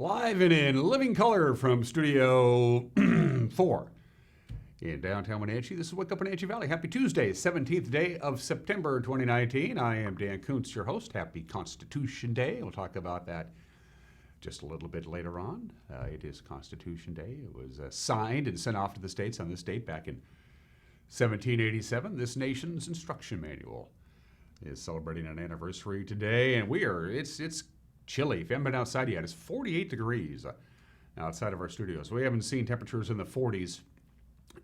Live and in living color from Studio 4 in downtown Wenatchee. This is Wake Up Wenatchee Valley. Happy Tuesday, 17th day of September 2019. I am Dan Kuntz, your host. Happy Constitution Day. We'll talk about that just a little bit later on. It is Constitution Day. It was signed and sent off to the states on this date back in 1787. This nation's instruction manual is celebrating an anniversary today, and it's chilly. If you haven't been outside yet, it's 48 degrees outside of our studios. We haven't seen temperatures in the 40s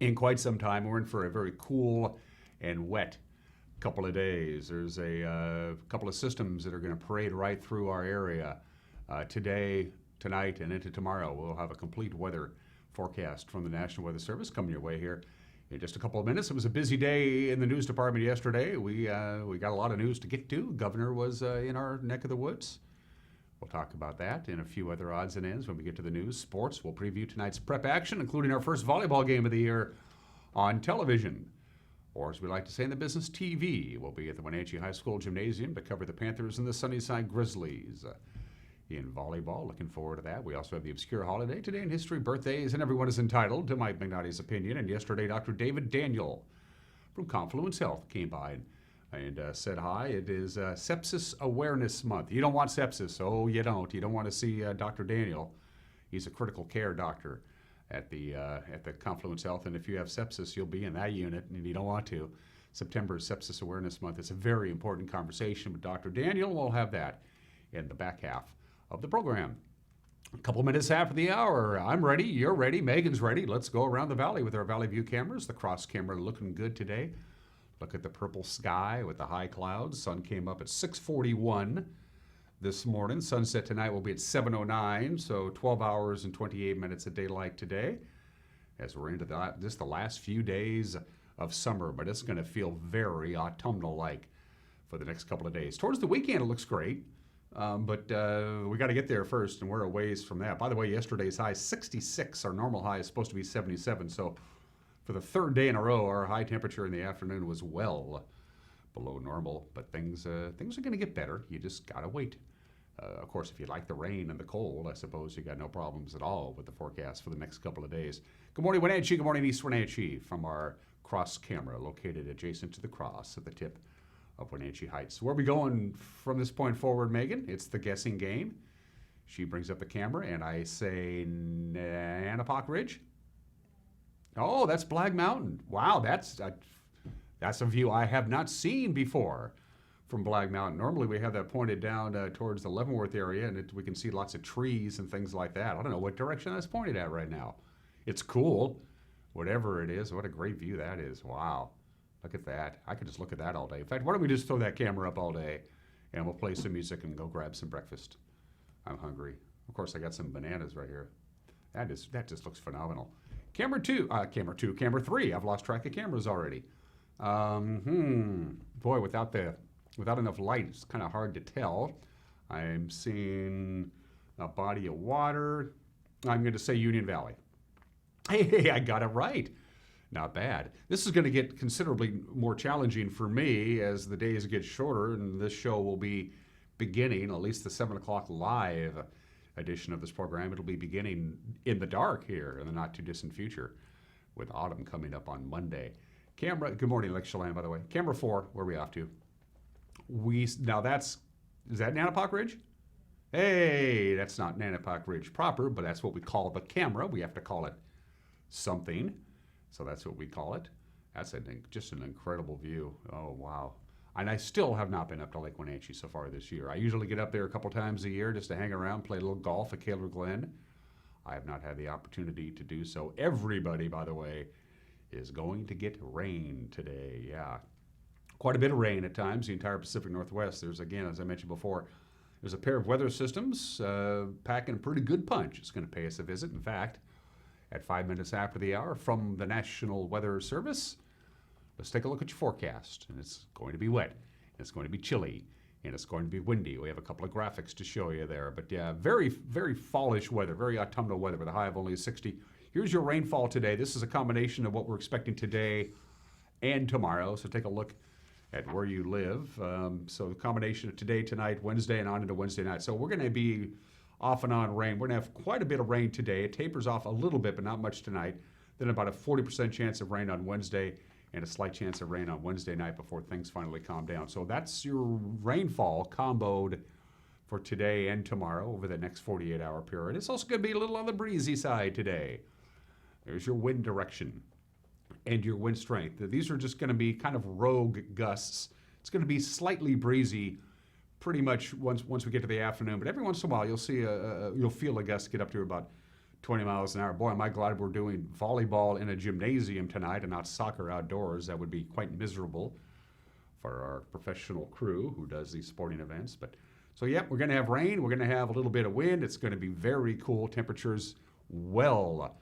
in quite some time. We're in for a very cool and wet couple of days. There's a couple of systems that are going to parade right through our area today, tonight, and into tomorrow. We'll have a complete weather forecast from the National Weather Service coming your way here in just a couple of minutes. It was a busy day in the news department yesterday. We got a lot of news to get to. The governor was in our neck of the woods. We'll talk about that and a few other odds and ends when we get to the news. Sports, we'll preview tonight's prep action, including our first volleyball game of the year on television. Or as we like to say in the business, TV. We'll be at the Wenatchee High School Gymnasium to cover the Panthers and the Sunnyside Grizzlies in volleyball. Looking forward to that. We also have the obscure holiday today in history, birthdays, and everyone is entitled to Mike Magnotti's opinion. And yesterday, Dr. Daniel from Confluence Health came by and said hi. It is Sepsis Awareness Month. You don't want sepsis. Oh, you don't. You don't want to see Dr. Daniel. He's a critical care doctor at the Confluence Health, and if you have sepsis, you'll be in that unit, and you don't want to. September is Sepsis Awareness Month. It's a very important conversation with Dr. Daniel. We'll have that in the back half of the program. A couple minutes after the hour. I'm ready. You're ready. Megan's ready. Let's go around the valley with our Valley View cameras. The cross camera looking good today. Look at the purple sky with the high clouds. Sun came up at 6:41 this morning. Sunset tonight will be at 7:09, so 12 hours and 28 minutes of daylight today. As we're into the last few days of summer, but it's going to feel very autumnal-like for the next couple of days. Towards the weekend, it looks great, but we got to get there first, and we're a ways from that. By the way, yesterday's high 66. Our normal high is supposed to be 77, so for the third day in a row, our high temperature in the afternoon was well below normal, but things are going to get better. You just got to wait. Of course, if you like the rain and the cold, I suppose you got no problems at all with the forecast for the next couple of days. Good morning, Wenatchee. Good morning, East Wenatchee, from our cross camera located adjacent to the cross at the tip of Wenatchee Heights. Where are we going from this point forward, Megan? It's the guessing game. She brings up the camera, and I say Nanapoc Ridge. Oh, that's Blag Mountain. Wow, that's a view I have not seen before from Blag Mountain. Normally we have that pointed down towards the Leavenworth area, and we can see lots of trees and things like that. I don't know what direction that's pointed at right now. It's cool, whatever it is. What a great view that is. Wow, look at that. I could just look at that all day. In fact, why don't we just throw that camera up all day, and we'll play some music and go grab some breakfast. I'm hungry. Of course, I got some bananas right here. That just looks phenomenal. Camera 3. I've lost track of cameras already. Boy, without enough light, it's kind of hard to tell. I'm seeing a body of water. I'm going to say Union Valley. Hey, I got it right. Not bad. This is going to get considerably more challenging for me as the days get shorter, and this show will be beginning, at least the 7 o'clock live edition of this program. It'll be beginning in the dark here in the not too distant future with autumn coming up on Monday. Good morning, Lake Chelan, by the way. Camera 4, where are we off to? Is that Nanapoc Ridge? Hey, that's not Nanapoc Ridge proper, but that's what we call the camera. We have to call it something, so that's what we call it. That's just an incredible view. Oh, wow. And I still have not been up to Lake Wenatchee so far this year. I usually get up there a couple times a year just to hang around, play a little golf at Kaler Glen. I have not had the opportunity to do so. Everybody, by the way, is going to get rain today. Yeah, quite a bit of rain at times, the entire Pacific Northwest. There's, again, as I mentioned before, there's a pair of weather systems packing a pretty good punch. It's going to pay us a visit. In fact, at 5 minutes after the hour from the National Weather Service, let's take a look at your forecast. And it's going to be wet, and it's going to be chilly, and it's going to be windy. We have a couple of graphics to show you there. But yeah, very, very fallish weather, very autumnal weather with a high of only 60. Here's your rainfall today. This is a combination of what we're expecting today and tomorrow. So take a look at where you live. So the combination of today, tonight, Wednesday, and on into Wednesday night. So we're going to be off and on rain. We're going to have quite a bit of rain today. It tapers off a little bit, but not much tonight. Then about a 40% chance of rain on Wednesday and a slight chance of rain on Wednesday night before things finally calm down. So that's your rainfall comboed for today and tomorrow over the next 48-hour period. It's also going to be a little on the breezy side today. There's your wind direction and your wind strength. These are just going to be kind of rogue gusts. It's going to be slightly breezy pretty much once we get to the afternoon, but every once in a while you'll feel a gust get up to about 20 miles an hour. Boy, am I glad we're doing volleyball in a gymnasium tonight and not soccer outdoors. That would be quite miserable for our professional crew who does these sporting events. But so, yeah, we're going to have rain. We're going to have a little bit of wind. It's going to be very cool. Temperatures well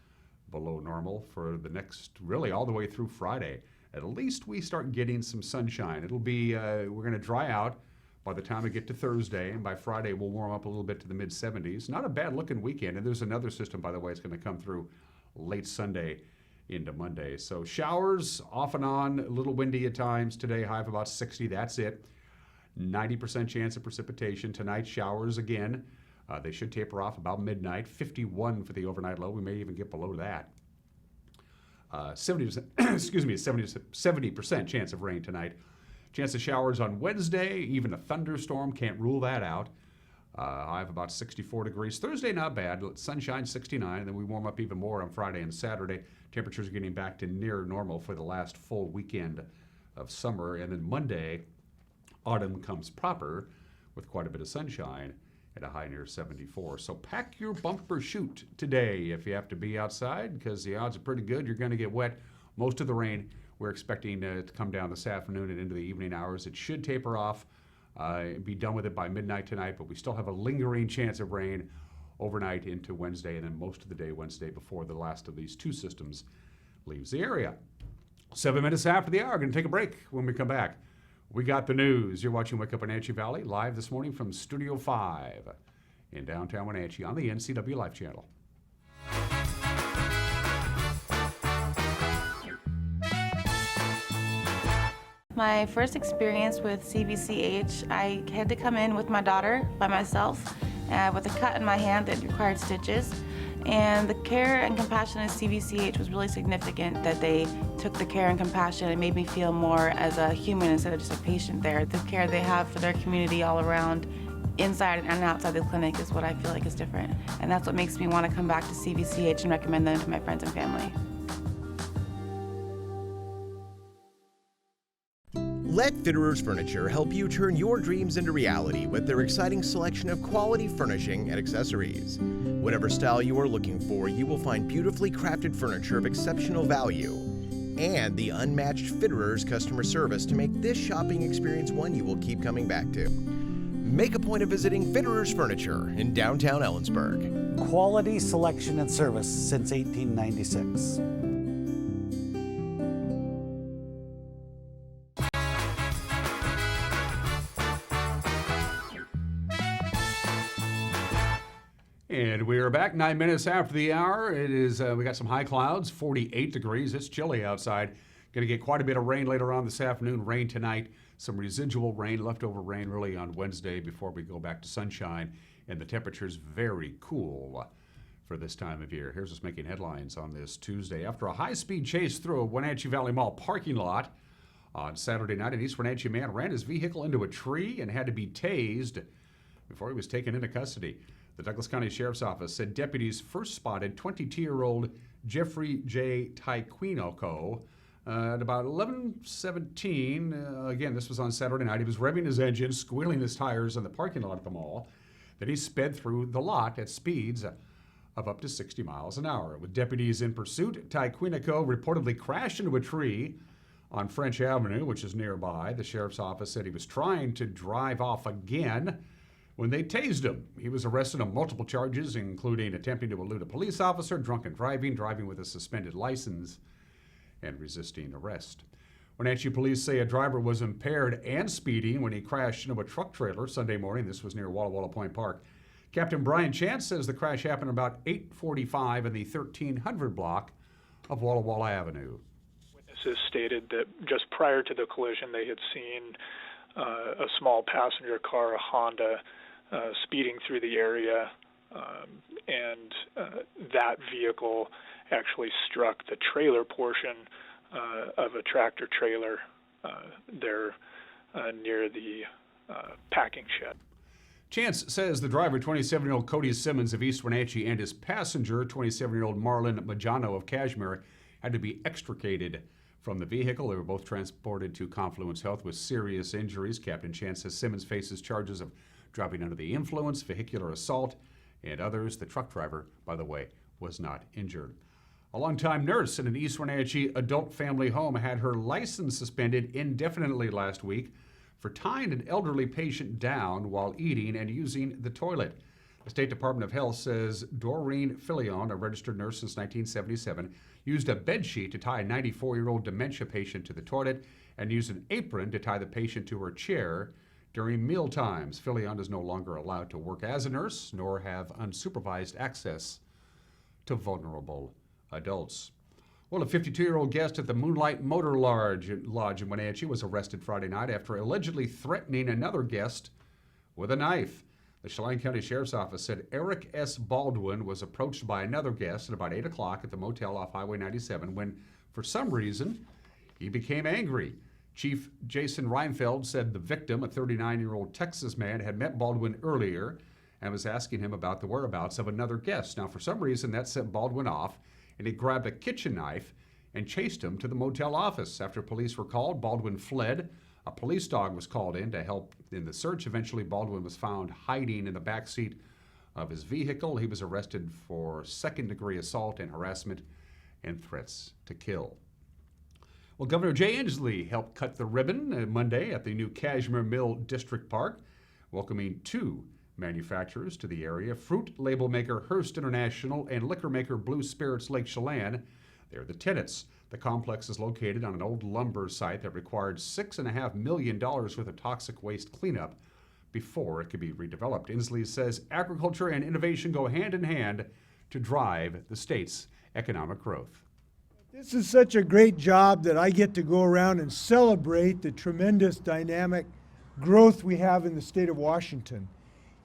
below normal for the next, really all the way through Friday. At least we start getting some sunshine. It'll be, we're going to dry out by the time we get to Thursday, and by Friday we'll warm up a little bit to the mid-70s. Not a bad-looking weekend, and there's another system, by the way, it's going to come through late Sunday into Monday. So showers off and on, a little windy at times today, high of about 60, that's it. 90% chance of precipitation. Tonight, showers again. They should taper off about midnight. 51 for the overnight low. We may even get below that. 70% chance of rain tonight. Chance of showers on Wednesday, even a thunderstorm, can't rule that out. High of about 64 degrees. Thursday, not bad. Sunshine, 69, and then we warm up even more on Friday and Saturday. Temperatures are getting back to near normal for the last full weekend of summer. And then Monday, autumn comes proper with quite a bit of sunshine at a high near 74. So pack your bumper chute today if you have to be outside, because the odds are pretty good you're going to get wet. Most of the rain we're expecting to come down this afternoon and into the evening hours. It should taper off, be done with it by midnight tonight, but we still have a lingering chance of rain overnight into Wednesday, and then most of the day Wednesday before the last of these two systems leaves the area. 7 minutes after the hour, going to take a break. When we come back, we got the news. You're watching Wake Up Wenatchee Valley live this morning from Studio 5 in downtown Wenatchee on the NCW Life Channel. My first experience with CVCH, I had to come in with my daughter by myself with a cut in my hand that required stitches. And the care and compassion at CVCH was really significant, that they took the care and compassion and made me feel more as a human instead of just a patient there. The care they have for their community all around, inside and outside the clinic, is what I feel like is different. And that's what makes me want to come back to CVCH and recommend them to my friends and family. Let Fitterers Furniture help you turn your dreams into reality with their exciting selection of quality furnishing and accessories. Whatever style you are looking for, you will find beautifully crafted furniture of exceptional value and the unmatched Fitterers customer service to make this shopping experience one you will keep coming back to. Make a point of visiting Fitterers Furniture in downtown Ellensburg. Quality, selection, and service since 1896. And we are back 9 minutes after the hour. It is, we got some high clouds, 48 degrees. It's chilly outside. Going to get quite a bit of rain later on this afternoon. Rain tonight, some residual rain, leftover rain really on Wednesday before we go back to sunshine. And the temperature's very cool for this time of year. Here's what's making headlines on this Tuesday. After a high-speed chase through a Wenatchee Valley Mall parking lot on Saturday night, an East Wenatchee man ran his vehicle into a tree and had to be tased before he was taken into custody. The Douglas County Sheriff's Office said deputies first spotted 22-year-old Jeffrey J. Tyquinoco at about 11:17. Again, this was on Saturday night. He was revving his engine, squealing his tires in the parking lot at the mall. Then he sped through the lot at speeds of up to 60 miles an hour. With deputies in pursuit, Tyquinoco reportedly crashed into a tree on French Avenue, which is nearby. The Sheriff's Office said he was trying to drive off again when they tased him. He was arrested on multiple charges, including attempting to elude a police officer, drunken driving, driving with a suspended license, and resisting arrest. Wenatchee police say a driver was impaired and speeding when he crashed into a truck trailer Sunday morning. This was near Walla Walla Point Park. Captain Brian Chance says the crash happened about 8:45 in the 1300 block of Walla Walla Avenue. Witnesses stated that just prior to the collision, they had seen a small passenger car, a Honda, speeding through the area that vehicle actually struck the trailer portion of a tractor trailer there near the packing shed. Chance says the driver, 27-year-old Cody Simmons of East Wenatchee, and his passenger, 27-year-old Marlon Majano of Kashmir, had to be extricated from the vehicle. They were both transported to Confluence Health with serious injuries. Captain Chance says Simmons faces charges of driving under the influence, vehicular assault, and others. The truck driver, by the way, was not injured. A longtime nurse in an East Wenatchee adult family home had her license suspended indefinitely last week for tying an elderly patient down while eating and using the toilet. The State Department of Health says Doreen Filion, a registered nurse since 1977, used a bedsheet to tie a 94-year-old dementia patient to the toilet and used an apron to tie the patient to her chair during meal times. Filion is no longer allowed to work as a nurse nor have unsupervised access to vulnerable adults. Well, a 52-year-old guest at the Moonlight Motor Lodge in Wenatchee was arrested Friday night after allegedly threatening another guest with a knife. The Chelan County Sheriff's Office said Eric S. Baldwin was approached by another guest at about 8 o'clock at the motel off Highway 97 when, for some reason, he became angry. Chief Jason Reinfeld said the victim, a 39-year-old Texas man, had met Baldwin earlier and was asking him about the whereabouts of another guest. Now, for some reason, that set Baldwin off, and he grabbed a kitchen knife and chased him to the motel office. After police were called, Baldwin fled. A police dog was called in to help in the search. Eventually, Baldwin was found hiding in the back seat of his vehicle. He was arrested for second-degree assault and harassment and threats to kill. Well, Governor Jay Inslee helped cut the ribbon Monday at the new Kashmir Mill District Park, welcoming two manufacturers to the area, fruit label maker Hearst International and liquor maker Blue Spirits Lake Chelan. They're the tenants. The complex is located on an old lumber site that required $6.5 million worth of toxic waste cleanup before it could be redeveloped. Inslee says agriculture and innovation go hand in hand to drive the state's economic growth. This is such a great job that I get to go around and celebrate the tremendous dynamic growth we have in the state of Washington.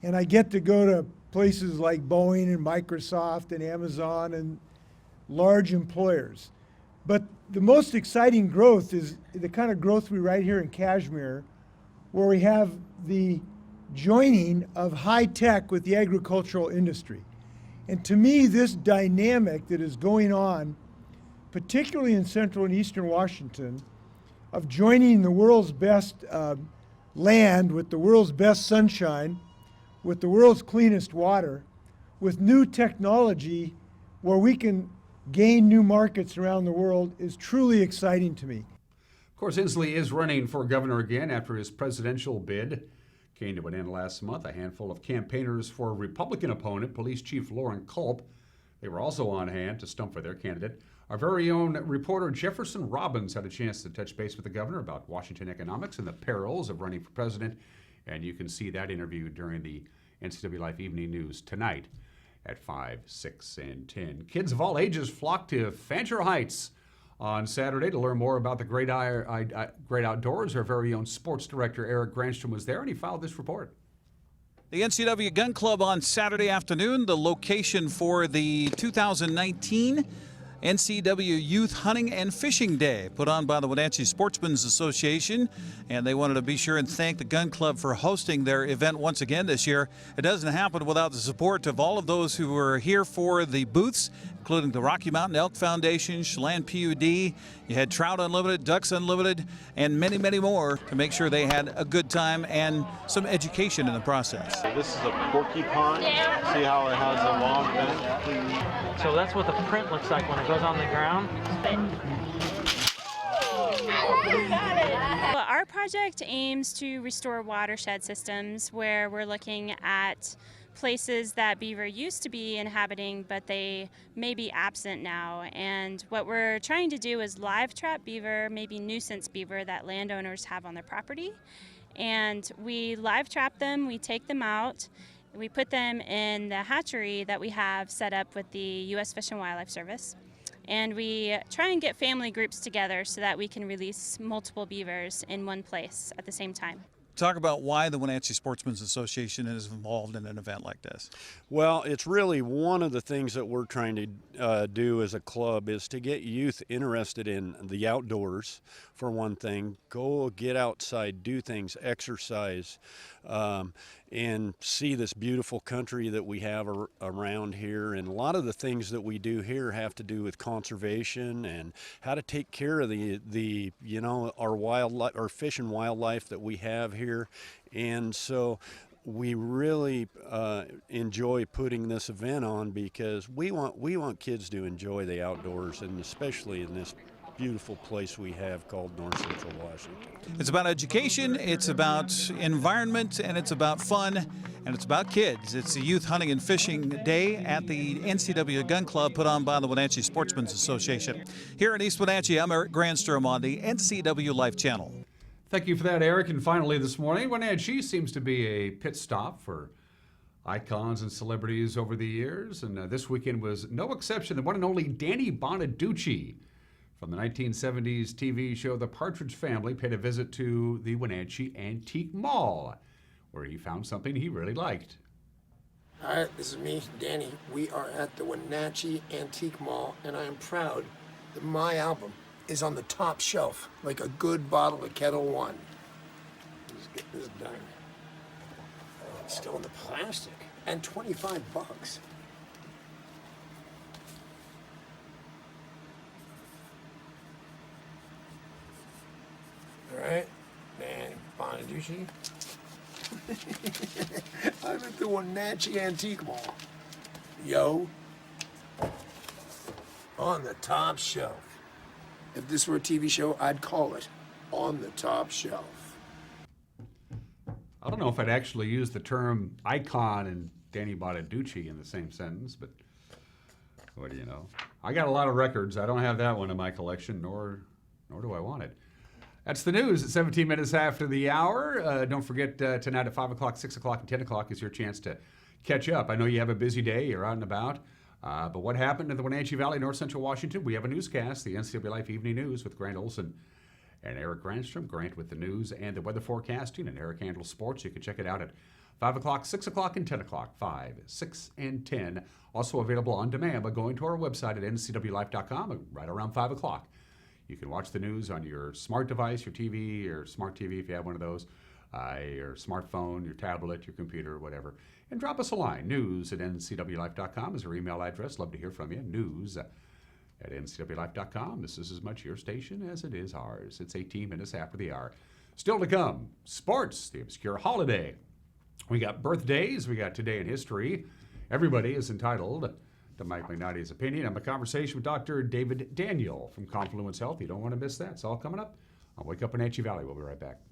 And I get to go to places like Boeing and Microsoft and Amazon and large employers. But the most exciting growth is the kind of growth we right here in Kashmir, where we have the joining of high tech with the agricultural industry. And to me, this dynamic that is going on, particularly in central and eastern Washington, of joining the world's best land with the world's best sunshine, with the world's cleanest water, with new technology where we can gain new markets around the world is truly exciting to me. Of course, Inslee is running for governor again after his presidential bid came to an end last month. A handful of campaigners for a Republican opponent, Police Chief Lauren Culp, they were also on hand to stump for their candidate. Our very own reporter Jefferson Robbins had a chance to touch base with the governor about Washington economics and the perils of running for president. And you can see that interview during the NCW Life Evening News tonight at 5, 6, and 10. Kids of all ages flocked to Fancher Heights on Saturday to learn more about the great outdoors. Our very own sports director, Eric Granstrom, was there, and he filed this report. The NCW Gun Club on Saturday afternoon, the location for the 2019 NCW Youth Hunting and Fishing Day, put on by the Wenatchee Sportsmen's Association, and they wanted to be sure and thank the Gun Club for hosting their event once again this year. It doesn't happen without the support of all of those who were here for the booths, including the Rocky Mountain Elk Foundation, Chelan PUD, you had Trout Unlimited, Ducks Unlimited, and many, many more to make sure they had a good time and some education in the process. This is a porcupine. See how it has a long thing? So that's what the print looks like when it goes on the ground. Well, our project aims to restore watershed systems where we're looking at places that beaver used to be inhabiting, but they may be absent now. And what we're trying to do is live trap beaver, maybe nuisance beaver that landowners have on their property. And we live trap them, we take them out, we put them in the hatchery that we have set up with the U.S. Fish and Wildlife Service. And we try and get family groups together so that we can release multiple beavers in one place at the same time. talk about why the Wenatchee Sportsmen's Association is involved in an event like this. Well, it's really one of the things that we're trying to do as a club is to get youth interested in the outdoors, for one thing. Go get outside, do things, exercise, and see this beautiful country that we have around here. And a lot of the things that we do here have to do with conservation and how to take care of the our wildlife, our fish and wildlife that we have here. And so we really enjoy putting this event on because we want kids to enjoy the outdoors, and especially in this beautiful place we have called North Central Washington. It's about education, it's about environment, and it's about fun, and it's about kids. It's the Youth Hunting and Fishing Day at the NCW Gun Club put on by the Wenatchee Sportsmen's Association. Here in East Wenatchee, I'm Eric Grandstrom on the NCW Life Channel. Thank you for that, Eric. And finally this morning, Wenatchee seems to be a pit stop for icons and celebrities over the years. And this weekend was no exception. The one and only Danny Bonaducci from the 1970s TV show The Partridge Family paid a visit to the Wenatchee Antique Mall, where he found something he really liked. Hi, this is me, Danny. We are at the Wenatchee Antique Mall, and I am proud that my album is on the top shelf, like a good bottle of Kettle One. Let's get this done. Oh, it's still in the plastic. And $25. All right, man, Bonaducci. I'm at the Wenatchee Antique Mall. Yo, on the top shelf. If this were a TV show, I'd call it On the Top Shelf. I don't know if I'd actually use the term icon and Danny Bonaducci in the same sentence, but what do you know? I got a lot of records. I don't have that one in my collection, nor do I want it. That's the news at 17 minutes after the hour. Don't forget tonight at 5 o'clock, 6 o'clock, and 10 o'clock is your chance to catch up. I know you have a busy day. You're out and about. But what happened in the Wenatchee Valley, North Central Washington? We have a newscast, the NCW Life Evening News with Grant Olson and Eric Grandstrom. Grant with the news and the weather forecasting, and Eric handles sports. You can check it out at 5 o'clock, 6 o'clock, and 10 o'clock. 5, 6, and 10. Also available on demand by going to our website at ncwlife.com right around 5 o'clock. You can watch the news on your smart device, your TV, your smart TV if you have one of those, your smartphone, your tablet, your computer, whatever. And drop us a line. News@ncwlife.com is our email address. Love to hear from you. News@ncwlife.com. This is as much your station as it is ours. It's 18 minutes after the hour. Still to come, sports, the obscure holiday. We got birthdays. We got today in history. Everybody is entitled to Mike McNighty's opinion. I'm a conversation with Dr. David Daniel from Confluence Health. You don't want to miss that. It's all coming up on Wake Up Wenatchee Valley. We'll be right back.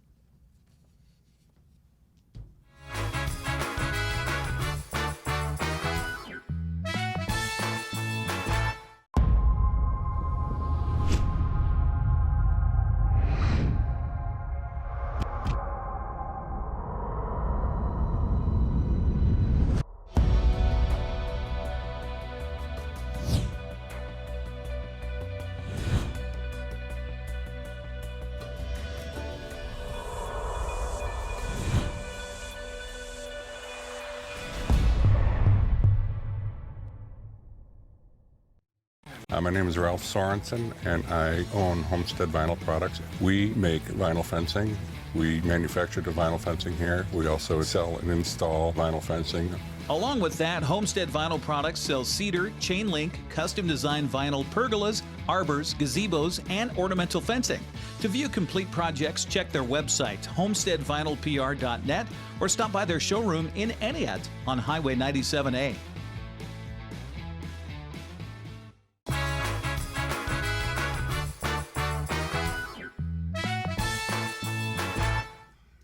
My name is Ralph Sorensen, and I own Homestead Vinyl Products. We make vinyl fencing. We manufacture the vinyl fencing here. We also sell and install vinyl fencing. Along with that, Homestead Vinyl Products sells cedar, chain link, custom designed vinyl pergolas, arbors, gazebos, and ornamental fencing. To view complete projects, check their website, homesteadvinylpr.net, or stop by their showroom in Entiat on Highway 97A.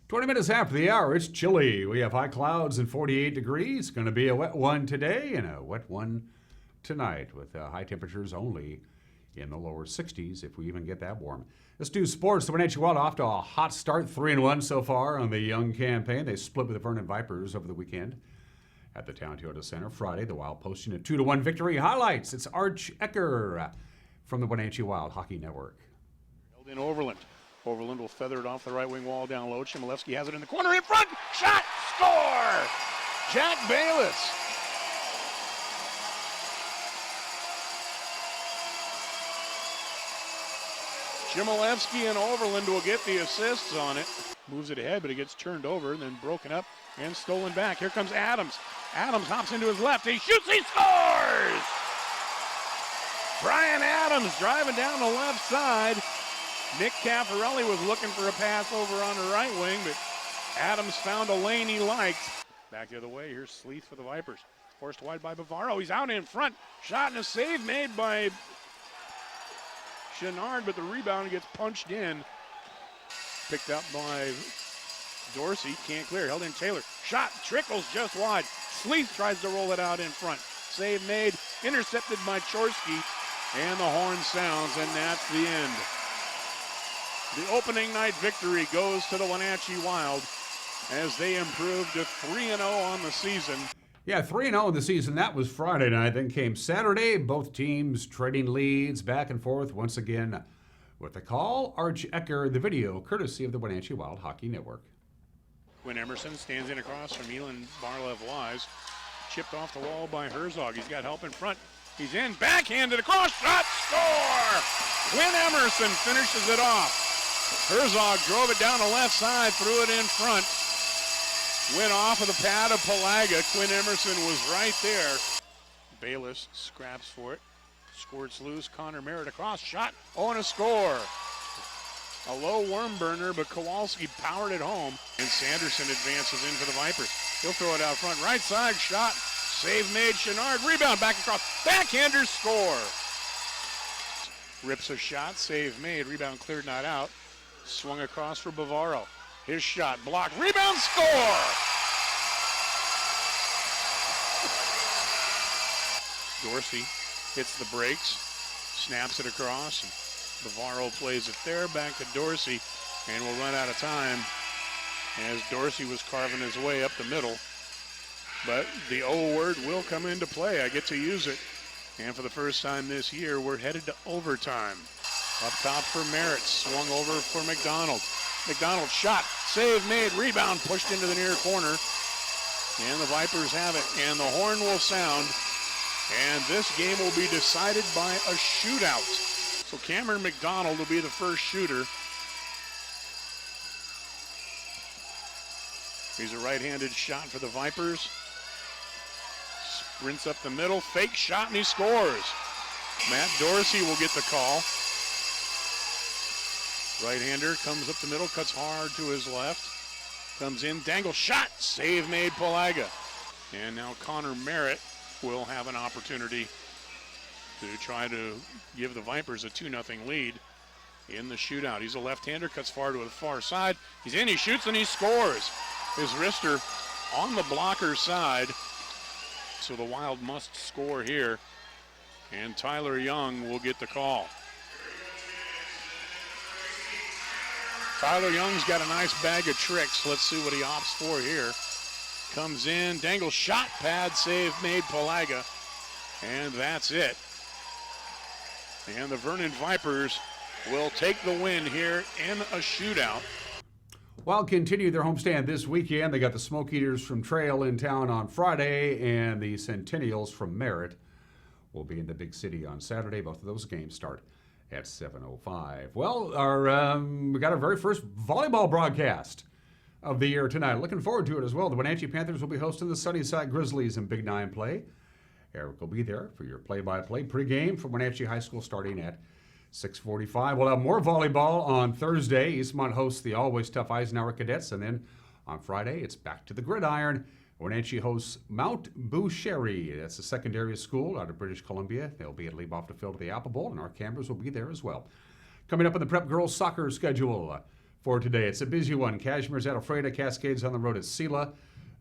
20 minutes after the hour, it's chilly. We have high clouds and 48 degrees. Going to be a wet one today and a wet one tonight with high temperatures only in the lower 60s if we even get that warm. Let's do sports. The Wenatchee Wild off to a hot start, 3-1 so far on the young campaign. They split with the Vernon Vipers over the weekend at the Town Toyota Center Friday. The Wild posting a 2-1 victory. Highlights, it's Arch Ecker from the Wenatchee Wild Hockey Network. Held in Overland. Overland will feather it off the right wing wall down low. Chmielewski has it in the corner in front. Shot! Score! Jack Bayless. Chmielewski and Overland will get the assists on it. Moves it ahead, but it gets turned over and then broken up and stolen back. Here comes Adams. Adams hops into his left. He shoots. He scores! Brian Adams driving down the left side. Nick Caffarelli was looking for a pass over on the right wing, but Adams found a lane he liked. Back the other way, here's Sleeth for the Vipers. Forced wide by Bavaro. He's out in front. Shot and a save made by Chenard, but the rebound gets punched in. Picked up by Dorsey. Can't clear. Held in Taylor. Shot trickles just wide. Sleeth tries to roll it out in front. Save made. Intercepted by Chorsky. And the horn sounds, and that's the end. The opening night victory goes to the Wenatchee Wild as they improve to 3-0 on the season. Yeah, 3-0 in the season. That was Friday night. Then came Saturday. Both teams trading leads back and forth once again with the call. Arch Ecker, the video, courtesy of the Wenatchee Wild Hockey Network. Quinn Emerson stands in across from Elon Barlev-Wise. Chipped off the wall by Herzog. He's got help in front. He's in, backhanded across, shot, score! Quinn Emerson finishes it off. Herzog drove it down the left side, threw it in front. Went off of the pad of Palaga. Quinn Emerson was right there. Bayless scraps for it. Squirts loose. Connor Merritt across. Shot. Oh, and a score. A low worm burner, but Kowalski powered it home. And Sanderson advances in for the Vipers. He'll throw it out front. Right side. Shot. Save made. Chenard. Rebound back across. Backhander score. Rips a shot. Save made. Rebound cleared, not out. Swung across for Bavaro. His shot blocked. Rebound score! Dorsey hits the brakes, snaps it across, and Bavaro plays it there. Back to Dorsey, and we'll run out of time as Dorsey was carving his way up the middle. But the O word will come into play. I get to use it. And for the first time this year, we're headed to overtime. Up top for Merritt, swung over for McDonald. McDonald shot, save made, rebound pushed into the near corner. And the Vipers have it, and the horn will sound. And this game will be decided by a shootout. So Cameron McDonald will be the first shooter. He's a right-handed shot for the Vipers. Sprints up the middle, fake shot, and he scores. Matt Dorsey will get the call. Right-hander comes up the middle, cuts hard to his left. Comes in, dangle shot, save made Palaga. And now Connor Merritt will have an opportunity to try to give the Vipers a 2-0 lead in the shootout. He's a left-hander, cuts far to the far side. He's in, he shoots, and he scores. His wrister on the blocker's side. So the Wild must score here. And Tyler Young will get the call. Tyler Young's got a nice bag of tricks. Let's see what he opts for here. Comes in, dangles shot, pad, save made Palaga. And that's it. And the Vernon Vipers will take the win here in a shootout. Wild continue their homestand this weekend. They got the Smoke Eaters from Trail in town on Friday, and the Centennials from Merritt will be in the big city on Saturday. Both of those games start at 7:05. Well, we got our very first volleyball broadcast of the year tonight. Looking forward to it as well. The Wenatchee Panthers will be hosting the Sunnyside Grizzlies in Big Nine play. Eric will be there for your play-by-play pregame from Wenatchee High School starting at 6:45. We'll have more volleyball on Thursday. Eastmont hosts the always tough Eisenhower Cadets, and then on Friday it's back to the gridiron. Wenatchee hosts Mount Boucherie. That's a secondary school out of British Columbia. They'll be at Leibov to fill to the Apple Bowl, and our cameras will be there as well. Coming up on the Prep Girls soccer schedule for today, it's a busy one. Cashmere's at Alfreda, Cascades on the road at Sela.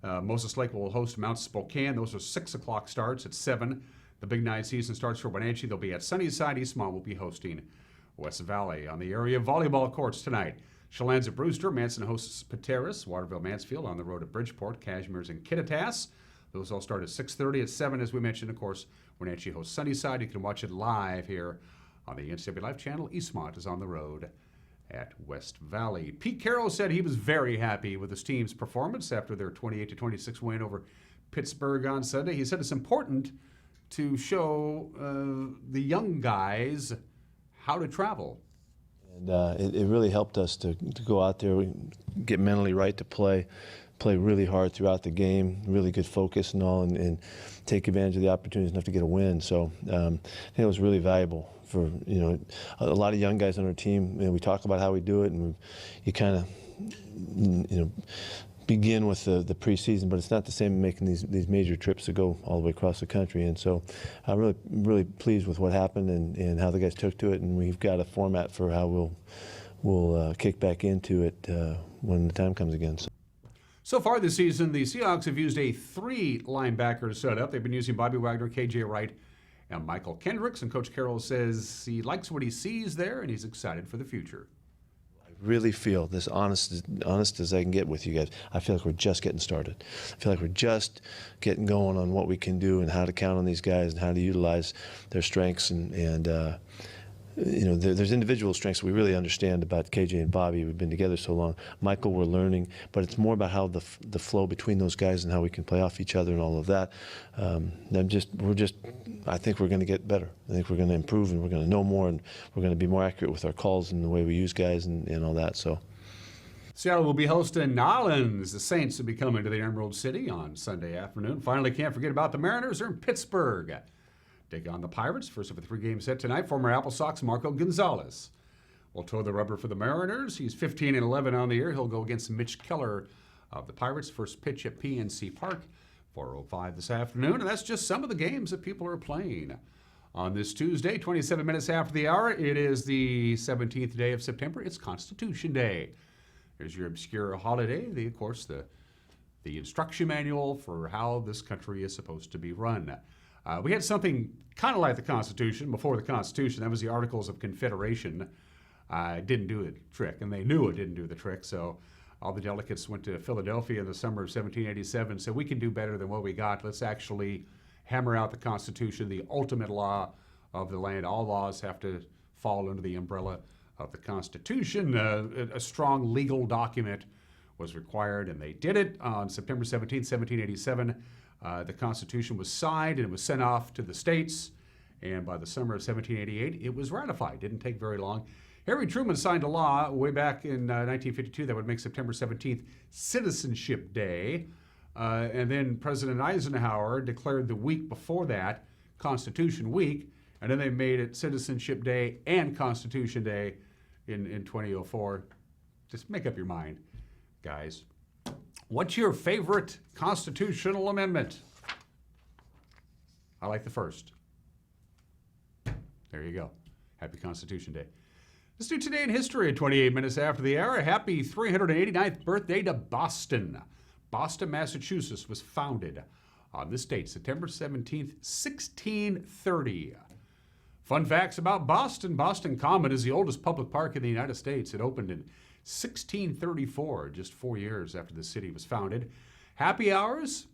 Moses Lake will host Mount Spokane. Those are 6 o'clock starts at 7. The Big Nine season starts for Wenatchee. They'll be at Sunnyside. Eastmont will be hosting West Valley. On the area volleyball courts tonight, Chelan's at Brewster. Manson hosts Pateris. Waterville Mansfield on the road at Bridgeport. Cashmere's in Kittitas. Those all start at 6:30. At 7, as we mentioned, of course, Wenatchee hosts Sunnyside. You can watch it live here on the NCW Live channel. Eastmont is on the road at West Valley. Pete Carroll said he was very happy with his team's performance after their 28-26 win over Pittsburgh on Sunday. He said it's important to show the young guys how to travel. And it really helped us to go out there, get mentally right to play really hard throughout the game, really good focus and all, and take advantage of the opportunities enough to get a win. So I think it was really valuable for, you know, a lot of young guys on our team. You know, we talk about how we do it, and you kind of, you know, begin with the preseason, but it's not the same making these major trips to go all the way across the country. And so I'm really pleased with what happened and how the guys took to it, and we've got a format for how we'll kick back into it when the time comes again. So far this season, the Seahawks have used a 3-linebacker setup. They've been using Bobby Wagner, KJ Wright, and Michael Kendricks, and Coach Carroll says he likes what he sees there and he's excited for the future. Really feel this honest as I can get with you guys. I feel like we're just getting started. I feel like we're just getting going on what we can do and how to count on these guys and how to utilize their strengths and you know, there's individual strengths we really understand about KJ and Bobby. We've been together so long. Michael, we're learning, but it's more about how the flow between those guys and how we can play off each other and all of that. I think we're going to get better. I think we're going to improve and we're going to know more and we're going to be more accurate with our calls and the way we use guys and all that. So. Seattle will be hosting Nolans. The Saints will be coming to the Emerald City on Sunday afternoon. Finally, can't forget about the Mariners. They're in Pittsburgh. Take on the Pirates. First of a 3-game set tonight. Former Apple Sox Marco Gonzalez will toe the rubber for the Mariners. He's 15-11 on the year. He'll go against Mitch Keller of the Pirates. First pitch at PNC Park, 4:05 this afternoon. And that's just some of the games that people are playing on this Tuesday, 27 minutes after the hour. It is the 17th day of September. It's Constitution Day. There's your obscure holiday. Of course, the instruction manual for how this country is supposed to be run. We had something kind of like the Constitution before the Constitution. That was the Articles of Confederation. It didn't do the trick, and they knew it didn't do the trick. So all the delegates went to Philadelphia in the summer of 1787, said we can do better than what we got. Let's actually hammer out the Constitution, the ultimate law of the land. All laws have to fall under the umbrella of the Constitution. A strong legal document was required, and they did it on September 17, 1787. The Constitution was signed and it was sent off to the states, and by the summer of 1788, it was ratified. Didn't take very long. Harry Truman signed a law way back in 1952 that would make September 17th Citizenship Day, and then President Eisenhower declared the week before that Constitution Week, and then they made it Citizenship Day and Constitution Day in 2004. Just make up your mind, guys. What's your favorite constitutional amendment? I like the first. There you go. Happy Constitution Day. Let's do Today in History at 28 minutes after the hour. Happy 389th birthday to Boston. Boston, Massachusetts was founded on this date, September 17th, 1630. Fun facts about Boston. Boston Common is the oldest public park in the United States. It opened in 1634, just 4 years after the city was founded. Happy hours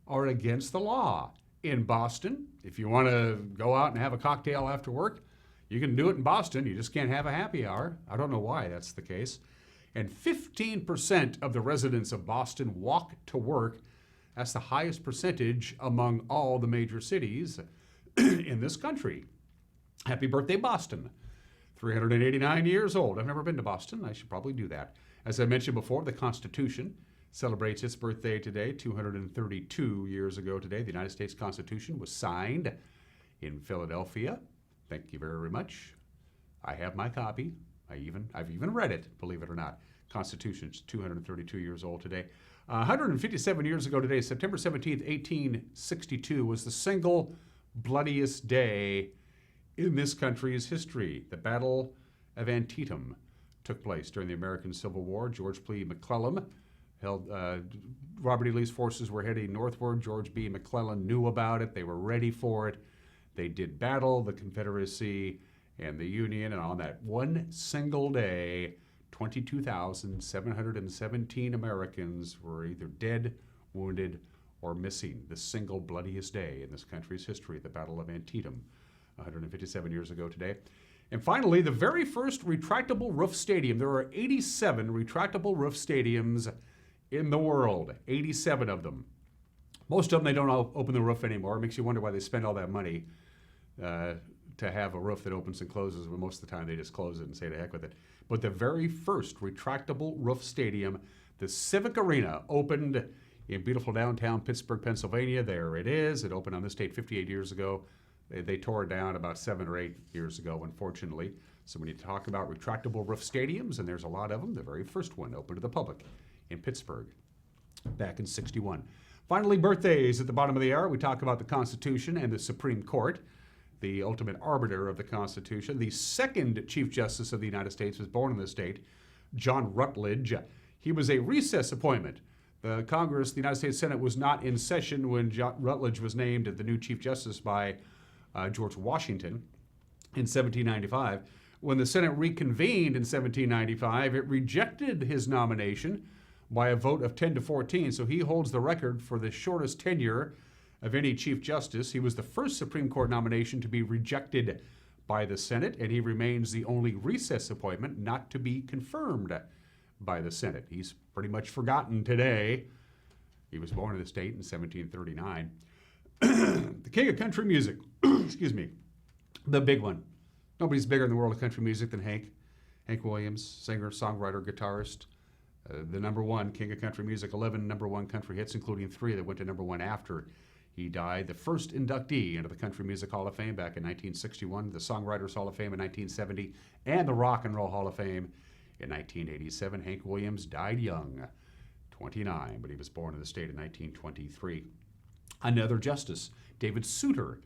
are against the law in Boston. If you want to go out and have a cocktail after work, you can do it in Boston. You just can't have a happy hour. I don't know why that's the case. And 15% of the residents of Boston walk to work. That's the highest percentage among all the major cities in this country. Happy birthday, Boston. 389 years old. I've never been to Boston. I should probably do that. As I mentioned before, the Constitution celebrates its birthday today, 232 years ago today. The United States Constitution was signed in Philadelphia. Thank you very much. I have my copy. I've even read it, believe it or not. Constitution's 232 years old today. 157 years ago today, September 17th, 1862, was the single bloodiest day in this country's history. The Battle of Antietam took place during the American Civil War. George B. McClellan Robert E. Lee's forces were heading northward. George B. McClellan knew about it. They were ready for it. They did battle the Confederacy and the Union, and on that one single day, 22,717 Americans were either dead, wounded, or missing. The single bloodiest day in this country's history, the Battle of Antietam, 157 years ago today. And finally, the very first retractable roof stadium. There are 87 retractable roof stadiums in the world, 87 of them. Most of them, they don't open the roof anymore. It makes you wonder why they spend all that money to have a roof that opens and closes, but most of the time they just close it and say to heck with it. But the very first retractable roof stadium, the Civic Arena, opened in beautiful downtown Pittsburgh, Pennsylvania. There it is. It opened on this date 58 years ago. They tore it down about 7 or 8 years ago, unfortunately. So when you talk about retractable roof stadiums, and there's a lot of them, the very first one opened to the public in Pittsburgh back in '61. Finally, birthdays at the bottom of the hour. We talk about the Constitution and the Supreme Court, the ultimate arbiter of the Constitution. The second Chief Justice of the United States was born in this state, John Rutledge. He was a recess appointment. The Congress, the United States Senate, was not in session when Rutledge was named the new Chief Justice by George Washington in 1795. When the Senate reconvened in 1795, it rejected his nomination by a vote of 10 to 14, so he holds the record for the shortest tenure of any Chief Justice. He was the first Supreme Court nomination to be rejected by the Senate, and he remains the only recess appointment not to be confirmed by the Senate. He's pretty much forgotten today. He was born in the state in 1739. The king of country music, excuse me, the big one. Nobody's bigger in the world of country music than Hank Williams, singer, songwriter, guitarist. The number one king of country music, 11 number one country hits, including 3 that went to number one after he died. The first inductee into the Country Music Hall of Fame back in 1961, the Songwriters Hall of Fame in 1970, and the Rock and Roll Hall of Fame in 1987. Hank Williams died young, 29, but he was born in the state in 1923. Another justice, David Souter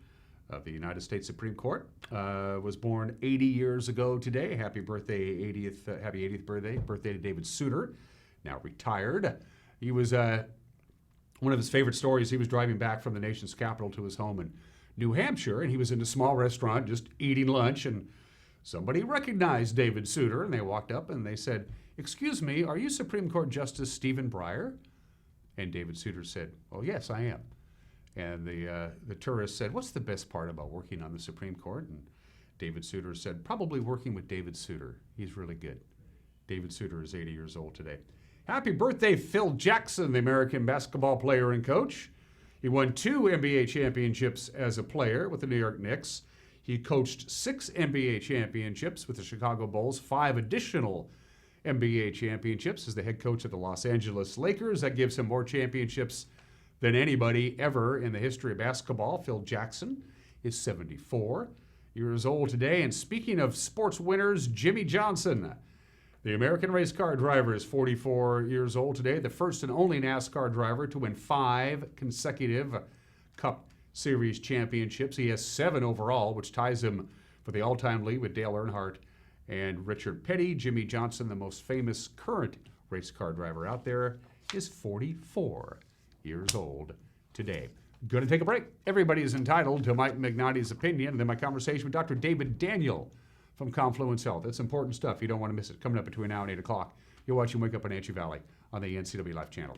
of the United States Supreme Court, was born 80 years ago today. Happy birthday, 80th, happy 80th birthday to David Souter, now retired. He was, one of his favorite stories, he was driving back from the nation's capital to his home in New Hampshire, and he was in a small restaurant just eating lunch, and somebody recognized David Souter, and they walked up and they said, "Excuse me, are you Supreme Court Justice Stephen Breyer?" And David Souter said, "Oh, yes, I am." And the tourist said, "What's the best part about working on the Supreme Court?" And David Souter said, "Probably working with David Souter. He's really good." David Souter is 80 years old today. Happy birthday, Phil Jackson, the American basketball player and coach. He won 2 NBA championships as a player with the New York Knicks. He coached 6 NBA championships with the Chicago Bulls, 5 additional NBA championships as the head coach of the Los Angeles Lakers. That gives him more championships than anybody ever in the history of basketball. Phil Jackson is 74 years old today. And speaking of sports winners, Jimmy Johnson, the American race car driver, is 44 years old today, the first and only NASCAR driver to win 5 consecutive Cup Series championships. He has 7 overall, which ties him for the all-time lead with Dale Earnhardt and Richard Petty. Jimmy Johnson, the most famous current race car driver out there, is 44 years old today. Going to take a break. Everybody is entitled to Mike Magnotti's opinion, and then my conversation with Dr. David Daniel from Confluence Health. That's important stuff. You don't want to miss it. Coming up between now and 8 o'clock. You're watching Wake Up Wenatchee Valley on the NCW Life channel.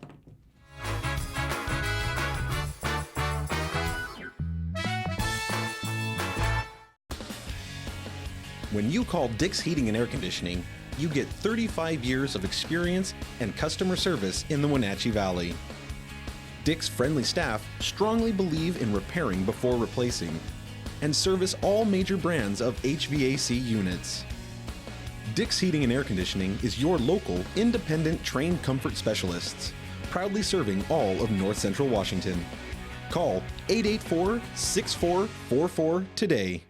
When you call Dick's Heating and Air Conditioning, you get 35 years of experience and customer service in the Wenatchee Valley. Dick's friendly staff strongly believe in repairing before replacing and service all major brands of HVAC units. Dick's Heating and Air Conditioning is your local, independent, trained comfort specialists, proudly serving all of North Central Washington. Call 884-6444 today.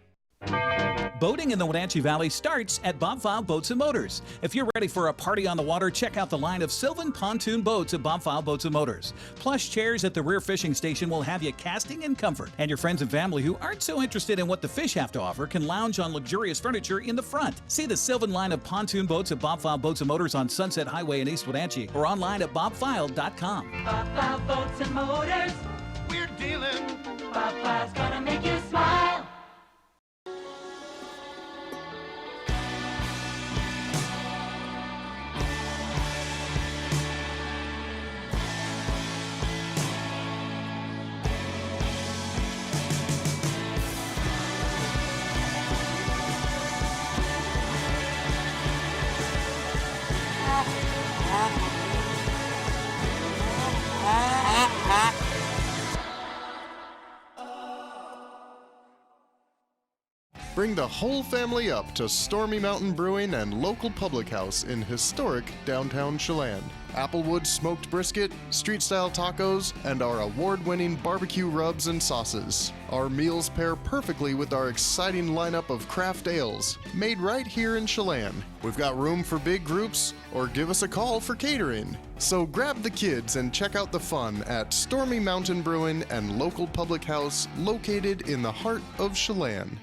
Boating in the Wenatchee Valley starts at Bob File Boats and Motors. If you're ready for a party on the water, check out the line of Sylvan pontoon boats at Bob File Boats and Motors. Plush chairs at the rear fishing station will have you casting in comfort, and your friends and family who aren't so interested in what the fish have to offer can lounge on luxurious furniture in the front. See the Sylvan line of pontoon boats at Bob File Boats and Motors on Sunset Highway in East Wenatchee or online at bobfile.com. Bob File Boats and Motors, we're dealing. Bob File's gonna make you smile. Bring the whole family up to Stormy Mountain Brewing and local public house in historic downtown Chelan. Applewood smoked brisket, street-style tacos, and our award-winning barbecue rubs and sauces. Our meals pair perfectly with our exciting lineup of craft ales, made right here in Chelan. We've got room for big groups, or give us a call for catering. So grab the kids and check out the fun at Stormy Mountain Brewing and local public house located in the heart of Chelan.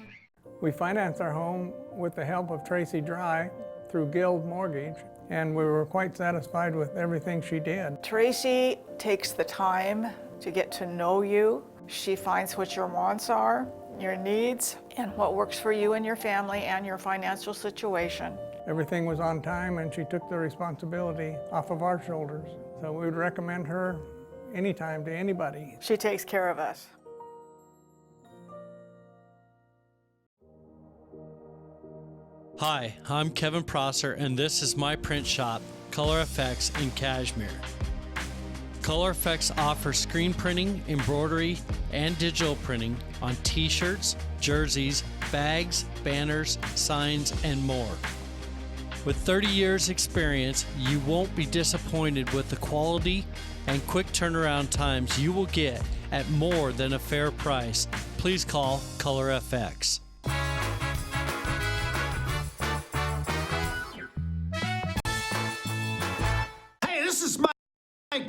We financed our home with the help of Tracy Dry through Guild Mortgage, and we were quite satisfied with everything she did. Tracy takes the time to get to know you. She finds what your wants are, your needs, and what works for you and your family and your financial situation. Everything was on time, and she took the responsibility off of our shoulders. So we would recommend her anytime to anybody. She takes care of us. Hi, I'm Kevin Prosser, and this is my print shop, Color Effects in Cashmere. Color Effects offers screen printing, embroidery, and digital printing on t-shirts, jerseys, bags, banners, signs, and more. With 30 years experience, you won't be disappointed with the quality and quick turnaround times you will get at more than a fair price. Please call Color FX.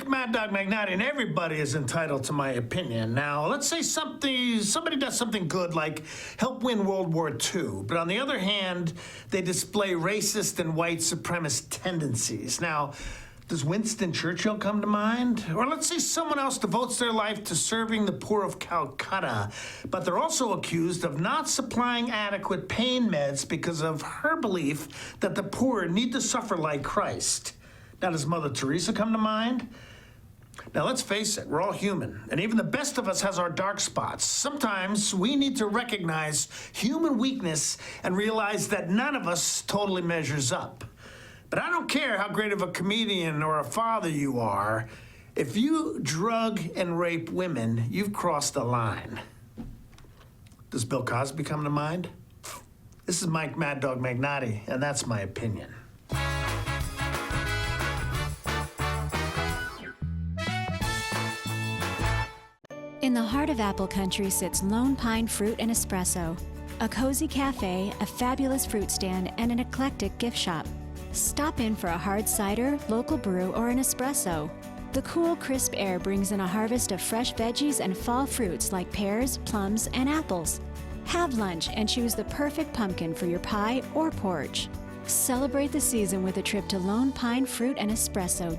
Mad Dog Magnati, and everybody is entitled to my opinion. Now, let's say somebody does something good, like help win World War II, but on the other hand, they display racist and white supremacist tendencies. Now, does Winston Churchill come to mind? Or let's say someone else devotes their life to serving the poor of Calcutta, but they're also accused of not supplying adequate pain meds because of her belief that the poor need to suffer like Christ. Now, does Mother Teresa come to mind? Now, let's face it, we're all human, and even the best of us has our dark spots. Sometimes we need to recognize human weakness and realize that none of us totally measures up. But I don't care how great of a comedian or a father you are, if you drug and rape women, you've crossed the line. Does Bill Cosby come to mind? This is Mike Mad Dog Magnati, and that's my opinion. In the heart of apple country sits Lone Pine Fruit and Espresso, a cozy cafe, a fabulous fruit stand, and an eclectic gift shop. Stop in for a hard cider, local brew, or an espresso. The cool, crisp air brings in a harvest of fresh veggies and fall fruits like pears, plums, and apples. Have lunch and choose the perfect pumpkin for your pie or porch. Celebrate the season with a trip to Lone Pine Fruit and Espresso.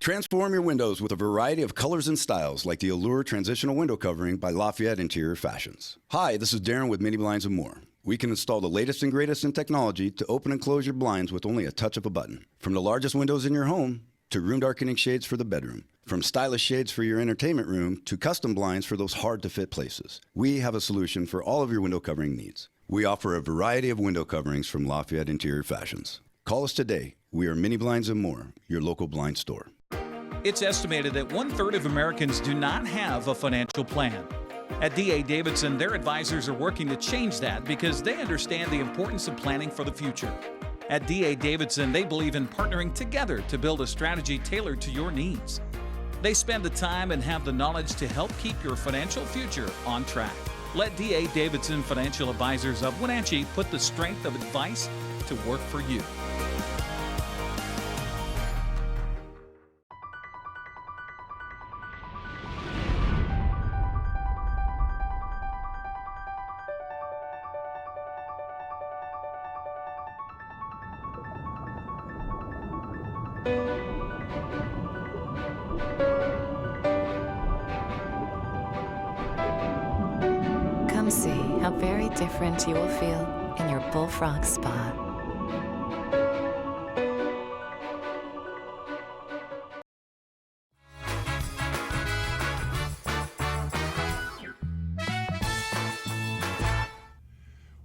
Transform your windows with a variety of colors and styles like the Allure Transitional Window Covering by Lafayette Interior Fashions. Hi, this is Darren with Mini Blinds and More. We can install the latest and greatest in technology to open and close your blinds with only a touch of a button. From the largest windows in your home to room darkening shades for the bedroom. From stylish shades for your entertainment room to custom blinds for those hard-to-fit places. We have a solution for all of your window covering needs. We offer a variety of window coverings from Lafayette Interior Fashions. Call us today. We are Mini Blinds and More, your local blind store. It's estimated that 1/3 of Americans do not have a financial plan. At D.A. Davidson, their advisors are working to change that because they understand the importance of planning for the future. At D.A. Davidson, they believe in partnering together to build a strategy tailored to your needs. They spend the time and have the knowledge to help keep your financial future on track. Let D.A. Davidson Financial Advisors of Wenatchee put the strength of advice to work for you. Come see how very different you will feel in your Bullfrog Spa.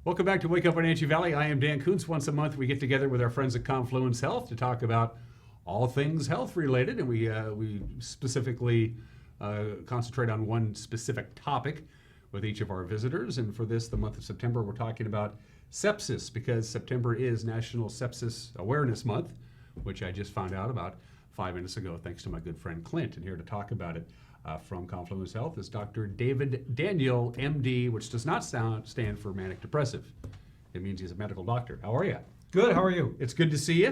Welcome back to Wake Up Wenatchee Valley. I am Dan Kuntz. Once a month, we get together with our friends at Confluence Health to talk about all things health related, and we specifically concentrate on one specific topic with each of our visitors. And for this, the month of September, we're talking about sepsis, because September is National Sepsis Awareness Month, which I just found out about 5 minutes ago, thanks to my good friend Clint. And here to talk about it from Confluence Health is Dr. Daniel, MD, which does not stand for manic depressive. It means he's a medical doctor. How are you? Good. How are you? It's good to see you.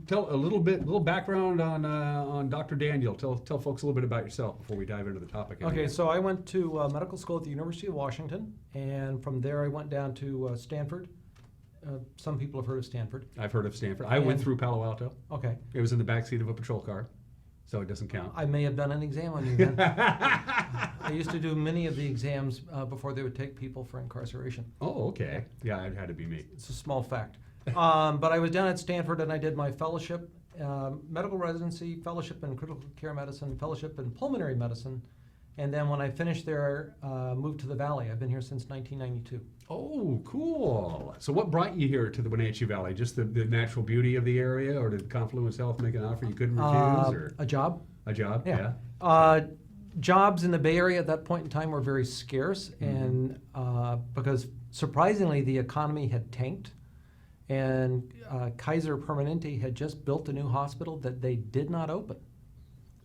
Tell a little background on Dr. Daniel. Tell folks a little bit about yourself before we dive into the topic. Okay, so I went to medical school at the University of Washington, and from there I went down to Stanford. Some people have heard of Stanford. I've heard of Stanford. I went through Palo Alto. Okay. It was in the backseat of a patrol car, so it doesn't count. I may have done an exam on you then. I used to do many of the exams before they would take people for incarceration. Oh, okay. Yeah, it had to be me. It's a small fact. But I was down at Stanford and I did my fellowship, medical residency, fellowship in critical care medicine, fellowship in pulmonary medicine. And then when I finished there, moved to the Valley. I've been here since 1992. Oh, cool. So what brought you here to the Wenatchee Valley? Just the natural beauty of the area, or did Confluence Health make an offer you couldn't refuse? Or a job. A job, yeah. Jobs in the Bay Area at that point in time were very scarce, and because surprisingly the economy had tanked, and Kaiser Permanente had just built a new hospital that they did not open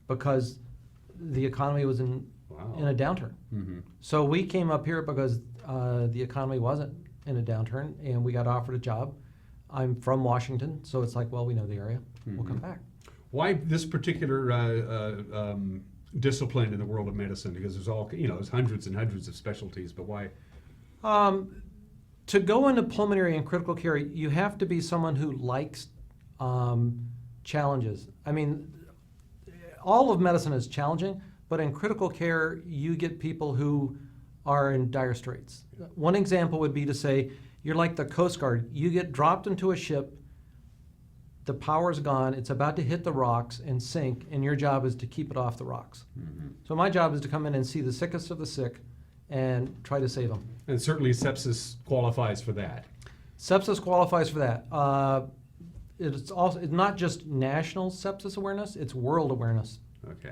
because the economy was in a downturn. So we came up here because the economy wasn't in a downturn, and we got offered a job. I'm from Washington, so it's like, well, we know the area. We'll come back. Why this particular discipline in the world of medicine? Because there's hundreds and hundreds of specialties, but why? To go into pulmonary and critical care, you have to be someone who likes challenges. I mean, all of medicine is challenging, but in critical care, you get people who are in dire straits. One example would be to say, you're like the Coast Guard. You get dropped into a ship, the power's gone, it's about to hit the rocks and sink, and your job is to keep it off the rocks. So my job is to come in and see the sickest of the sick and try to save them. And certainly sepsis qualifies for that. Sepsis qualifies for that. It's not just national sepsis awareness, it's world awareness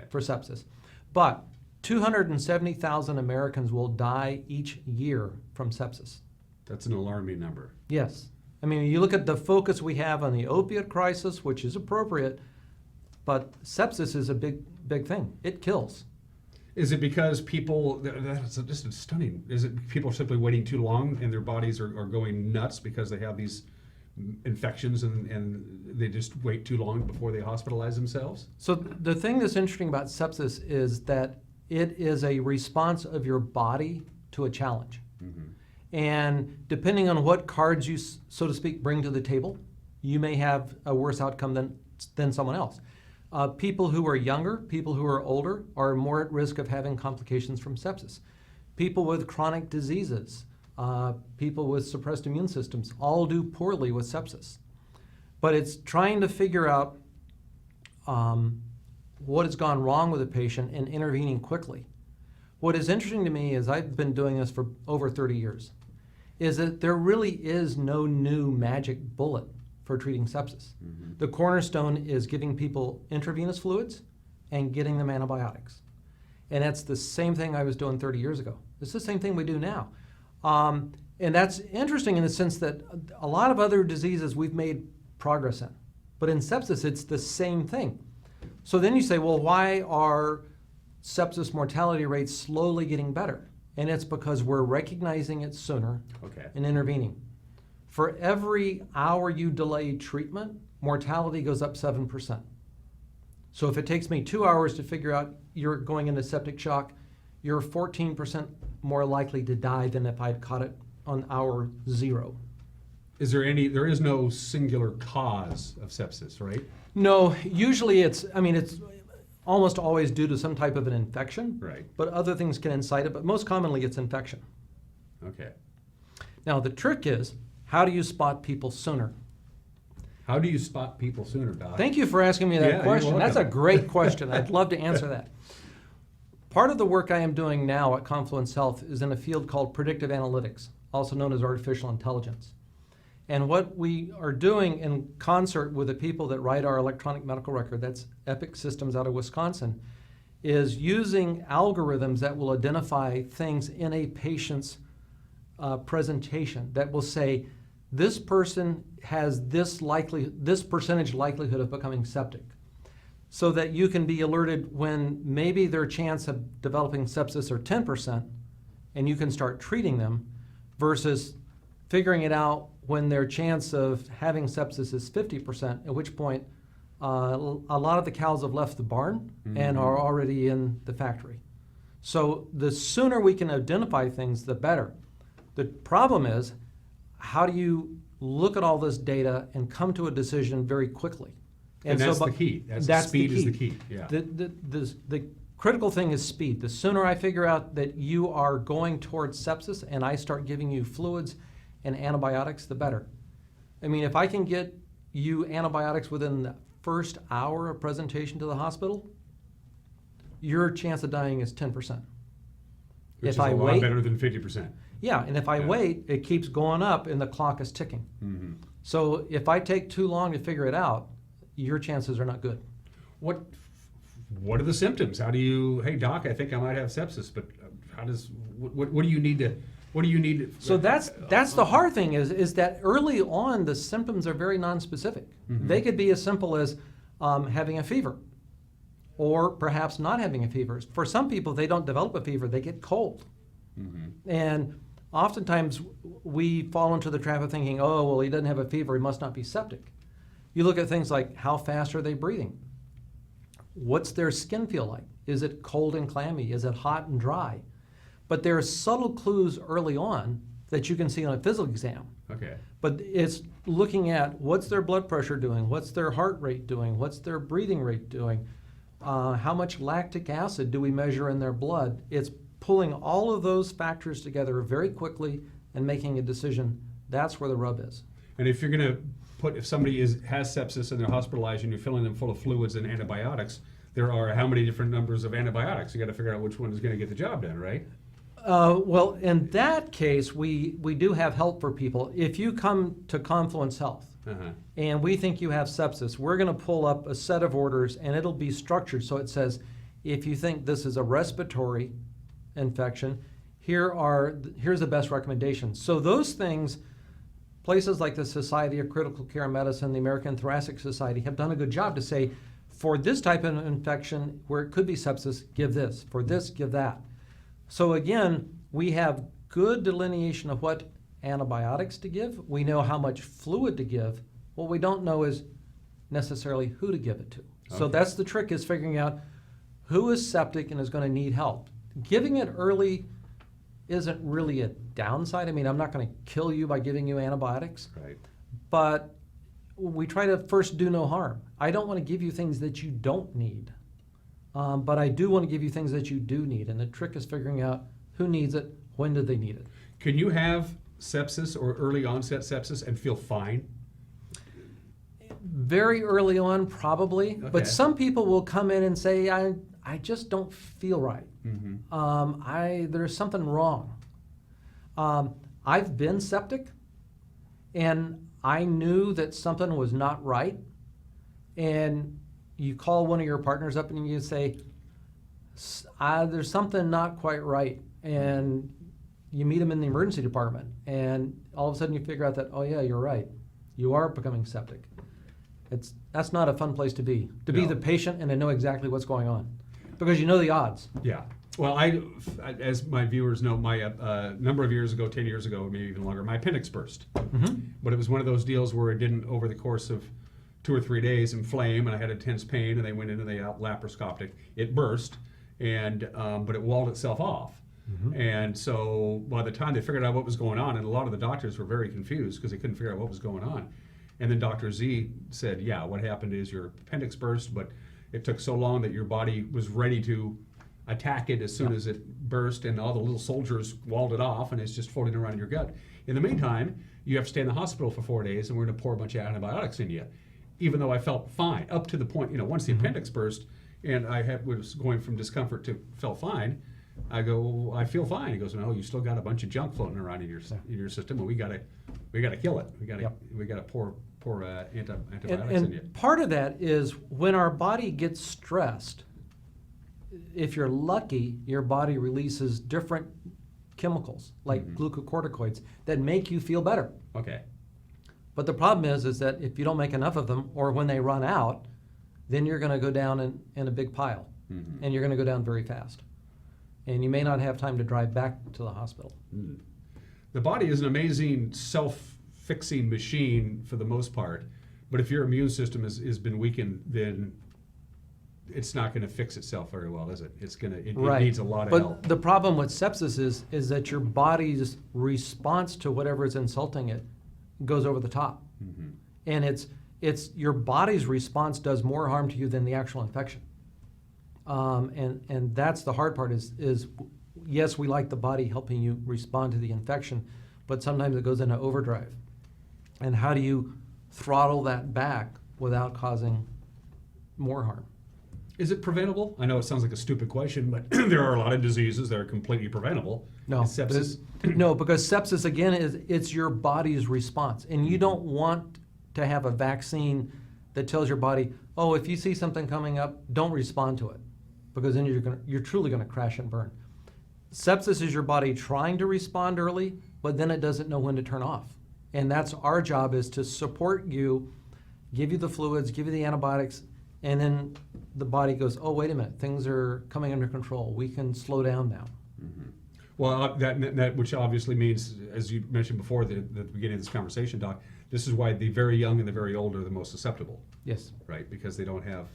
for sepsis. But 270,000 Americans will die each year from sepsis. That's an alarming number. Yes. I mean, you look at the focus we have on the opiate crisis, which is appropriate, but sepsis is a big thing. It kills. Is it because people, that's just stunning, is it people are simply waiting too long and their bodies are going nuts because they have these infections and they just wait too long before they hospitalize themselves? So the thing that's interesting about sepsis is that it is a response of your body to a challenge. And depending on what cards you, so to speak, bring to the table, you may have a worse outcome than someone else. People who are younger, people who are older, are more at risk of having complications from sepsis. People with chronic diseases, people with suppressed immune systems, all do poorly with sepsis. But it's trying to figure out what has gone wrong with a patient and intervening quickly. What is interesting to me is I've been doing this for over 30 years, is that there really is no new magic bullet for treating sepsis. The cornerstone is giving people intravenous fluids and getting them antibiotics. And that's the same thing I was doing 30 years ago. It's the same thing we do now. And that's interesting in the sense that a lot of other diseases we've made progress in. But in sepsis, it's the same thing. So then you say, well, why are sepsis mortality rates slowly getting better? And it's because we're recognizing it sooner and intervening. For every hour you delay treatment, mortality goes up 7%. So if it takes me 2 hours to figure out you're going into septic shock, you're 14% more likely to die than if I'd caught it on hour 0. There is no singular cause of sepsis, right? No, usually it's almost always due to some type of an infection. Right. But other things can incite it, but most commonly it's infection. Okay. Now the trick is, how do you spot people sooner? How do you spot people sooner, Doc? Thank you for asking me that question. That's a great question. I'd love to answer that. Part of the work I am doing now at Confluence Health is in a field called predictive analytics, also known as artificial intelligence. And what we are doing in concert with the people that write our electronic medical record, that's Epic Systems out of Wisconsin, is using algorithms that will identify things in a patient's presentation that will say, this person has this percentage likelihood of becoming septic, so that you can be alerted when maybe their chance of developing sepsis are 10%, and you can start treating them, versus figuring it out when their chance of having sepsis is 50%, at which point a lot of the cows have left the barn and are already in the factory. So the sooner we can identify things, the better. The problem is, how do you look at all this data and come to a decision very quickly? And that's the key. That's speed is the key. Yeah. The critical thing is speed. The sooner I figure out that you are going towards sepsis and I start giving you fluids and antibiotics, the better. I mean, if I can get you antibiotics within the first hour of presentation to the hospital, your chance of dying is 10%. Which if is I a lot wait, better than 50%. Yeah, and if I wait, it keeps going up and the clock is ticking. So if I take too long to figure it out, your chances are not good. What are the symptoms? How do you, hey doc, I think I might have sepsis, but how does, what do you need to, So that's the hard thing is that early on the symptoms are very nonspecific. They could be as simple as having a fever, or perhaps not having a fever. For some people, they don't develop a fever, they get cold. And oftentimes we fall into the trap of thinking, oh, well, he doesn't have a fever, he must not be septic. You look at things like, how fast are they breathing? What's their skin feel like? Is it cold and clammy? Is it hot and dry? But there are subtle clues early on that you can see on a physical exam. Okay. But it's looking at what's their blood pressure doing, what's their heart rate doing, what's their breathing rate doing, how much lactic acid do we measure in their blood. It's pulling all of those factors together very quickly and making a decision. That's where the rub is. And if you're going to if somebody has sepsis and they're hospitalized and you're filling them full of fluids and antibiotics, there are how many different numbers of antibiotics? You got to figure out which one is going to get the job done, right? Well, in that case, we do have help for people. If you come to Confluence Health and we think you have sepsis, we're going to pull up a set of orders and it'll be structured so it says, if you think this is a respiratory infection, here's the best recommendations. So those things, places like the Society of Critical Care Medicine, the American Thoracic Society have done a good job to say, for this type of infection where it could be sepsis, give this. For this, give that. So again, we have good delineation of what antibiotics to give. We know how much fluid to give. What we don't know is necessarily who to give it to. So that's the trick, is figuring out who is septic and is going to need help. Giving it early isn't really a downside. I mean, I'm not going to kill you by giving you antibiotics. Right. But we try to first do no harm. I don't want to give you things that you don't need. But I do want to give you things that you do need. And the trick is figuring out who needs it, when do they need it. Can you have sepsis or early onset sepsis and feel fine? Very early on, probably. Okay. But some people will come in and say, I just don't feel right. There's something wrong. I've been septic, and I knew that something was not right. And you call one of your partners up and you say, there's something not quite right. And you meet them in the emergency department, and all of a sudden you figure out that, oh yeah, you're right. You are becoming septic. That's not a fun place to be be the patient and to know exactly what's going on, because you know the odds. Yeah. Well, as my viewers know, my number of years ago, 10 years ago, maybe even longer, my appendix burst. But it was one of those deals where it didn't, over the course of 2 or 3 days, inflame, and I had intense pain, and they went in and they laparoscopic. It burst, and but it walled itself off. And so by the time they figured out what was going on, and a lot of the doctors were very confused because they couldn't figure out what was going on. And then Dr. Z said, yeah, what happened is your appendix burst, but it took so long that your body was ready to attack it as soon as it burst, and all the little soldiers walled it off, and it's just floating around in your gut. In the meantime, you have to stay in the hospital for 4 days, and we're going to pour a bunch of antibiotics in you. Even though I felt fine, up to the point, once the appendix burst, and was going from discomfort to felt fine, I go, I feel fine. He goes, no, you still got a bunch of junk floating around in your system, and we got to kill it. We got to pour antibiotics in you. And part of that is when our body gets stressed, if you're lucky, your body releases different chemicals like glucocorticoids that make you feel better. Okay. But the problem is that if you don't make enough of them, or when they run out, then you're going to go down in a big pile, and you're going to go down very fast. And you may not have time to drive back to the hospital. The body is an amazing self-fixing machine for the most part, but if your immune system has been weakened, then it's not going to fix itself very well, is it? It needs a lot of help. But the problem with sepsis is that your body's response to whatever is insulting it goes over the top. And it's your body's response does more harm to you than the actual infection. And that's the hard part is yes, we like the body helping you respond to the infection, but sometimes it goes into overdrive. And how do you throttle that back without causing more harm? Is it preventable? I know it sounds like a stupid question, but there are a lot of diseases that are completely preventable. No, Is sepsis. no, because sepsis again it's your body's response, and you don't want to have a vaccine that tells your body, oh, if you see something coming up, don't respond to it, because then you're truly going to crash and burn. Sepsis is your body trying to respond early, but then it doesn't know when to turn off, and that's our job, is to support you, give you the fluids, give you the antibiotics, and then the body goes, oh, wait a minute, things are coming under control. We can slow down now. Well, that which obviously means, as you mentioned before, at the beginning of this conversation, Doc, this is why the very young and the very old are the most susceptible. Yes. Right, because they don't have,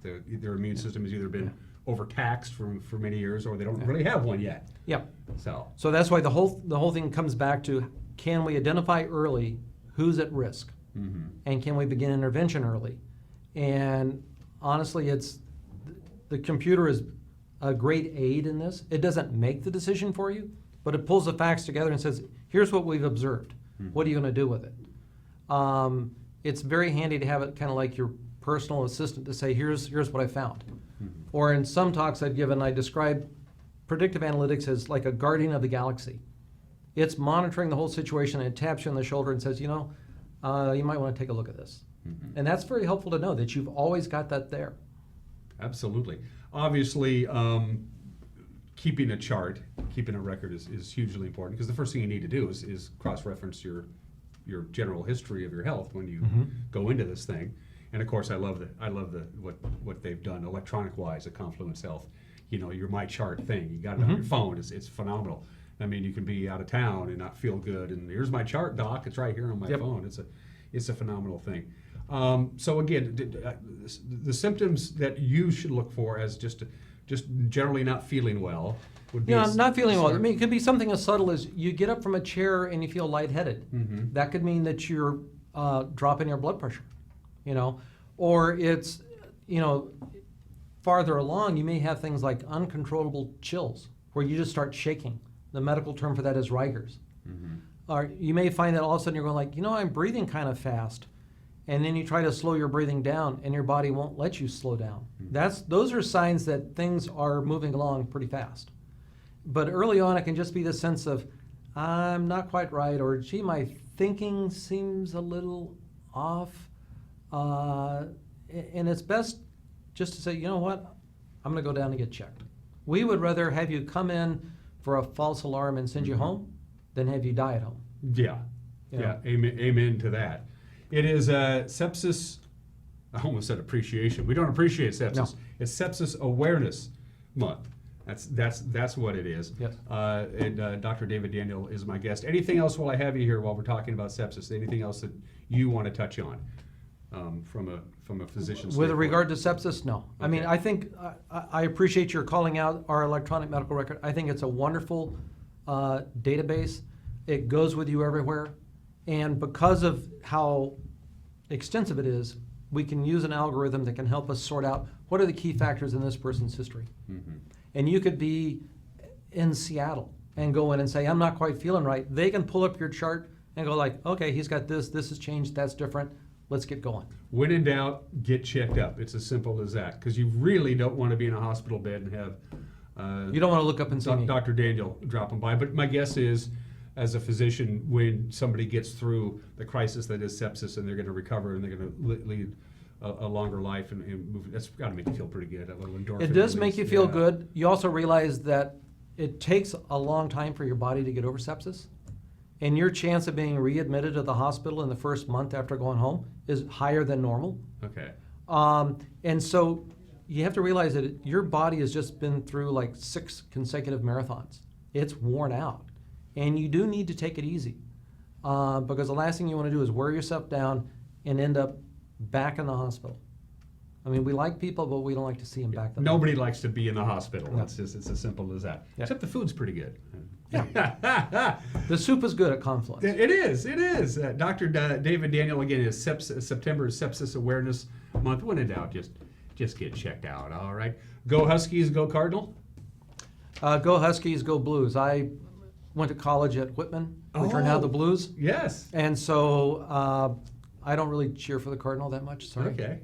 their immune system has either been overtaxed for many years, or they don't really have one yet. Yep. So that's why the whole thing comes back to, can we identify early who's at risk? And can we begin intervention early? And honestly, the computer is a great aid in this. It doesn't make the decision for you, but it pulls the facts together and says, here's what we've observed. What are you going to do with it? It's very handy to have it kind of like your personal assistant to say, here's what I found. Or in some talks I've given, I describe predictive analytics as like a guardian of the galaxy. It's monitoring the whole situation, and it taps you on the shoulder and says, you might want to take a look at this. And that's very helpful to know that you've always got that there. Absolutely. Obviously, keeping a chart, keeping a record is hugely important, because the first thing you need to do is cross-reference your general history of your health when you go into this thing. And of course, I love what they've done electronic-wise at Confluence Health. Your My Chart thing. You got it on your phone. It's phenomenal. I mean, you can be out of town and not feel good, and here's my chart, Doc. It's right here on my phone. It's a phenomenal thing. So again, the symptoms that you should look for as just generally not feeling well would be not feeling well. I mean, it could be something as subtle as you get up from a chair and you feel lightheaded. That could mean that you're dropping your blood pressure, or it's, farther along, you may have things like uncontrollable chills where you just start shaking. The medical term for that is Rigers. Or you may find that all of a sudden you're going like, I'm breathing kind of fast. And then you try to slow your breathing down and your body won't let you slow down. Those are signs that things are moving along pretty fast. But early on, it can just be the sense of, I'm not quite right, or gee, my thinking seems a little off. And it's best just to say, you know what, I'm gonna go down and get checked. We would rather have you come in for a false alarm and send you home than have you die at home. Yeah. Amen to that. It is sepsis, I almost said appreciation. We don't appreciate sepsis. No. It's Sepsis Awareness Month. That's what it is. Yes. And Dr. David Daniel is my guest. Anything else while I have you here while we're talking about sepsis? Anything else that you want to touch on from a physician's With standpoint? regard to sepsis, no. I mean, I think I appreciate your calling out our electronic medical record. I think it's a wonderful database. It goes with you everywhere. And because of how extensive it is, we can use an algorithm that can help us sort out what are the key factors in this person's history. And you could be in Seattle and go in and say, I'm not quite feeling right. They can pull up your chart and go like, okay, he's got this has changed, that's different. Let's get going. When in doubt, get checked up. It's as simple as that, because you really don't want to be in a hospital bed and have you don't want to look up and see me. Dr. Daniel dropping by. But my guess is, as a physician, when somebody gets through the crisis that is sepsis and they're going to recover and they're going to lead a longer life and move. That's got to make you feel pretty good. A little endorphin. It does make you feel yeah. good. You also realize that it takes a long time for your body to get over sepsis. And your chance of being readmitted to the hospital in the first month after going home is higher than normal. Okay. And so you have to realize that your body has just been through like 6 consecutive marathons. It's worn out. And you do need to take it easy. Because the last thing you want to do is wear yourself down and end up back in the hospital. I mean, we like people, but we don't like to see them back. Nobody likes to be in the hospital. No. It's as simple as that. Yeah. Except the food's pretty good. Yeah. The soup is good at Confluence. It is. Dr. David Daniel, again, is September is Sepsis Awareness Month. When in doubt, just get checked out, all right? Go Huskies, go Cardinal? Go Huskies, go Blues. I went to college at Whitman, which are now the Blues. Yes. And so I don't really cheer for the Cardinal that much, sorry. Okay.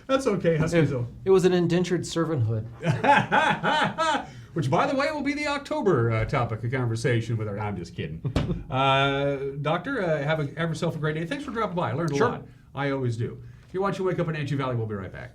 That's okay, Huskies. It was an indentured servanthood. Which, by the way, will be the October topic of conversation with our. I'm just kidding. Doctor, have yourself a great day. Thanks for dropping by. I learned a lot. I always do. You're watching Wake Up in Wenatchee Valley. We'll be right back.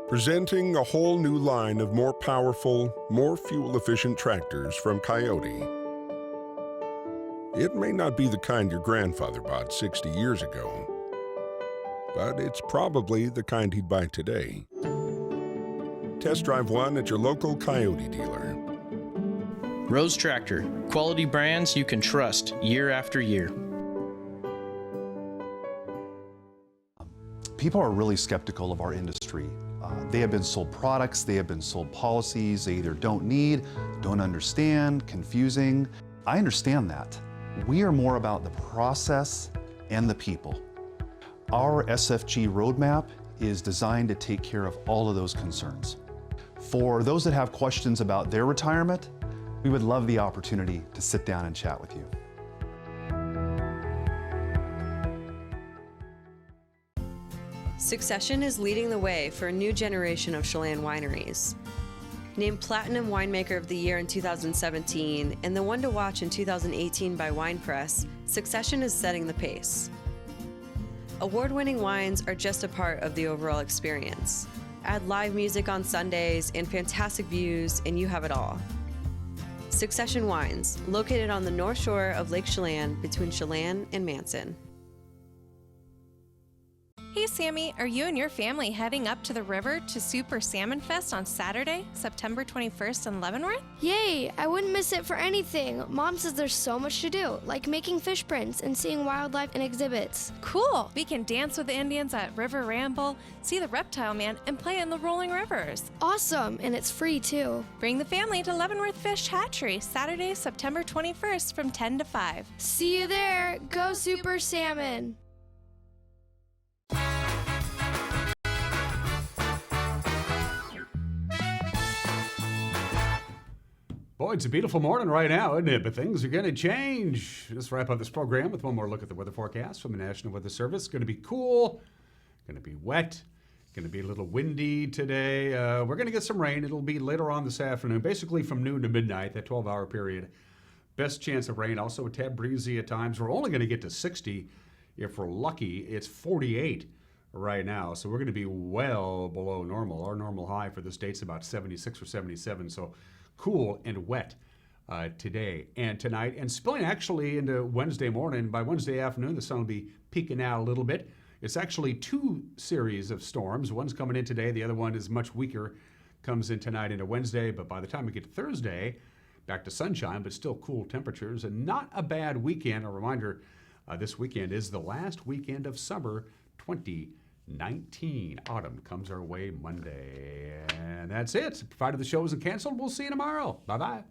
Presenting a whole new line of more powerful, more fuel-efficient tractors from Coyote. It may not be the kind your grandfather bought 60 years ago, but it's probably the kind he'd buy today. Test drive one at your local Coyote dealer. Rose Tractor, quality brands you can trust year after year. People are really skeptical of our industry. They have been sold products, they have been sold policies they either don't need, don't understand, confusing. I understand that. We are more about the process and the people. Our SFG roadmap is designed to take care of all of those concerns. For those that have questions about their retirement, we would love the opportunity to sit down and chat with you. Succession is leading the way for a new generation of Chelan wineries. Named Platinum Winemaker of the Year in 2017 and the one to watch in 2018 by Wine Press, Succession is setting the pace. Award-winning wines are just a part of the overall experience. Add live music on Sundays and fantastic views, and you have it all. Succession Wines, located on the north shore of Lake Chelan between Chelan and Manson. Hey Sammy, are you and your family heading up to the river to Super Salmon Fest on Saturday, September 21st in Leavenworth? Yay! I wouldn't miss it for anything. Mom says there's so much to do, like making fish prints and seeing wildlife and exhibits. Cool! We can dance with the Indians at River Ramble, see the Reptile Man, and play in the rolling rivers. Awesome, and it's free too. Bring the family to Leavenworth Fish Hatchery, Saturday, September 21st from 10 to 5. See you there! Go Super Salmon! Boy, it's a beautiful morning right now, isn't it? But things are going to change. Let's wrap up this program with one more look at the weather forecast from the National Weather Service. It's going to be cool, going to be wet, going to be a little windy today. We're going to get some rain. It'll be later on this afternoon, basically from noon to midnight, that 12-hour period. Best chance of rain, also a tad breezy at times. We're only going to get to 60 if we're lucky. It's 48 right now, so we're going to be well below normal. Our normal high for this date's about 76 or 77, so cool and wet today and tonight, and spilling actually into Wednesday morning. By Wednesday afternoon, the sun will be peeking out a little bit. It's actually 2 series of storms. One's coming in today. The other one is much weaker, comes in tonight into Wednesday. But by the time we get to Thursday, back to sunshine, but still cool temperatures and not a bad weekend. A reminder, this weekend is the last weekend of summer 2019. Autumn comes our way Monday. And that's it. Provided the show isn't canceled, we'll see you tomorrow. Bye-bye.